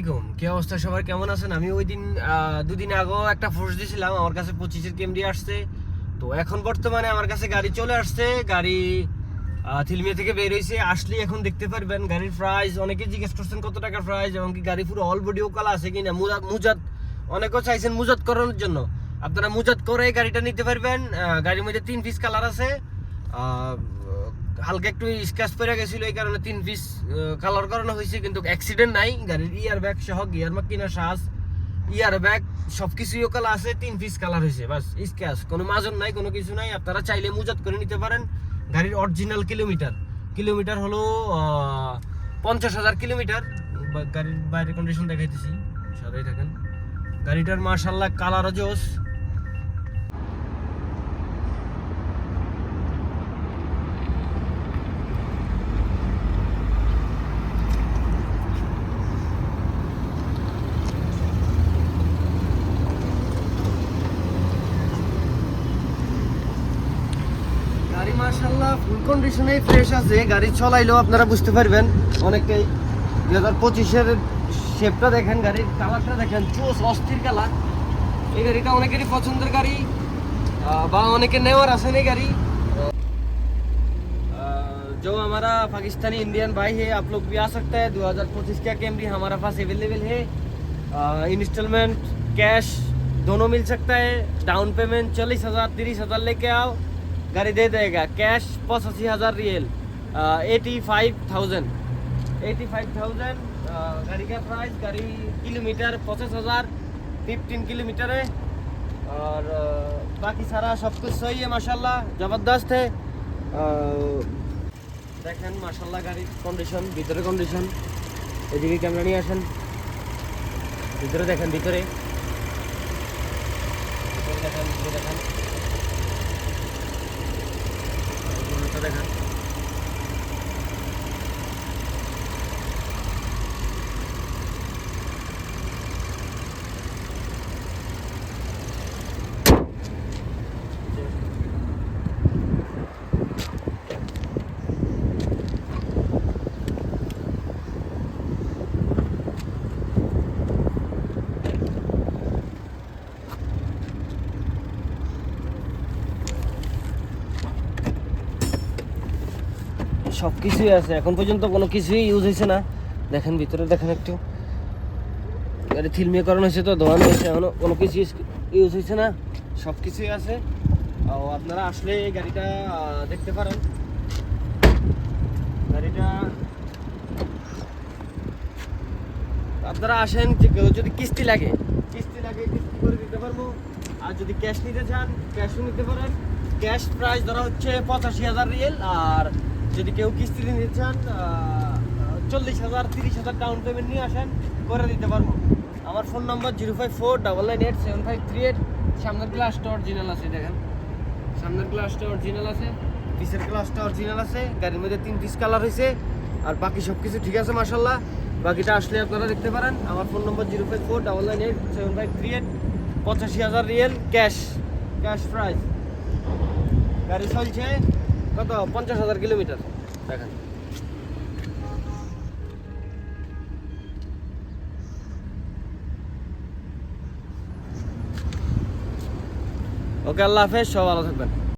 আলাইকুম, কি অবস্থা সবার, কেমন আছেন? আমি ওই দিন দুদিন আগেও একটা পোস্ট দিয়েছিলাম, আমার কাছে 25-এর কেমডি আসছে। তো এখন বর্তমানে আমার কাছে গাড়ি চলে আসছে, গাড়ি থিলমিয়া থেকে বের হয়েছে। আসলে এখন দেখতে পারবেন গাড়ির প্রাইস। অনেকে জিজ্ঞেস করছেন কত টাকা প্রাইস এবং কি গাড়ি পুরো অল বডিও কালা আছে কিনা, মুজাত অনেকেও চাইছেন মুজাত করানোর জন্য। আপনারা মুজাত করে গাড়িটা নিতে পারবেন। গাড়ির মধ্যে 3 পিস কালার আছে। হালকা একটু স্ক্র্যাচ পড়ে গেছিল, এই কারণে 3 পিস কালার করানো হয়েছে, কিন্তু অ্যাক্সিডেন্ট নাই। গাড়ির ইয়ার ব্যাগ সহ গিয়ার মাকিনা শ্বাস ইয়ার ব্যাগ সবকিছুই কালা আছে, 3 পিস কালার হয়েছে, বাস স্ক্র্যাচ, কোনো মাজন নাই, কোনো কিছু নাই। আপনারা চাইলে মুজাত করে নিতে পারেন। গাড়ির অরিজিনাল কিলোমিটার হলো 50,000 কিলোমিটার। গাড়ির বাইরের কন্ডিশন দেখাইতেছি, সাথেই থাকেন। গাড়িটার মাশাআল্লাহ কালার জোস। গাড়ি মাশাআল্লাহ ফুল কন্ডিশনে ফ্রেশ আছে। গাড়ি চলাইলেও আপনারা বুঝতে পারবেন অনেকটাই। 2025-এর শেপটা দেখেন, গাড়ির কালারটা দেখেন, চোস অস্থির কালার। এই গাড়িটা অনেকেরই পছন্দের গাড়ি, বা অনেকে নেওয়ার আছেন এই গাড়ি। जो हमारा पाकिस्तानी इंडियन भाई है, आप लोग भी आ सकते हैं। 2025 का कैमरी हमारा पास अवेलेबल है। इंस्टॉलमेंट कैश दोनों मिल सकता है। डाउन पेमेंट 40,000 30,000 लेके आओ, गाड़ी दे देगा। कैश 85,000 रियल, 85,000 गाड़ी का प्राइस। गाड़ी किलोमीटर 50,000, 15 किलोमीटर है। और बाकी सारा सब कुछ सही है माशाल्लाह, ज़बरदस्त है। দেখেন মাশাআল্লাহ গাড়ির কন্ডিশন, ভিতরে কন্ডিশন। এদিকে ক্যামেরা নিয়ে আসেন, ভিতরে দেখেন, ভিতরে দেখেন, দেখেন। সব কিছুই আছে, এখন পর্যন্ত কোনো কিছুই ইউজ হয়েছে না। দেখেন ভিতরে দেখেন একটু, গাড়ি থিলমিয়া করানো হয়েছে, তো ধোয়ানো হয়েছে, এখনো কোনো কিছু ইউজ হয়েছে না, সব কিছুই আছে। আপনারা আসলে এই গাড়িটা দেখতে পারেন। গাড়িটা আপনারা আসেন, যে কেউ যদি কিস্তি লাগে কিস্তি করে দিতে পারবো। আর যদি ক্যাশ নিতে চান ক্যাশও নিতে পারেন। ক্যাশ প্রাইস ধরা হচ্ছে 85,000 রিয়েল। আর যদি কেউ কিস্তি নিতে চান 40,000 30,000 ডাউন পেমেন্ট নিয়ে আসেন, করে দিতে পারবো। আমার ফোন নম্বর 0549987538। সামনের গ্লাসটা অরিজিনাল আছে, দেখেন সামনের গ্লাসটা অরিজিনাল আছে, পিছের গ্লাসটা অরিজিনাল আছে। গাড়ির মধ্যে 3 পিস কালার হয়েছে, আর বাকি সব কিছু ঠিক আছে মাশাআল্লাহ। বাকিটা আসলে আপনারা দেখতে পারেন। আমার ফোন নম্বর 0549987538। 85,000 রিয়েল ক্যাশ প্রাইস। গাড়ি চলছে কত 50,000 কিলোমিটার, দেখেন। ওকে, আল্লাহ হাফেজ, সব ভালো থাকবেন।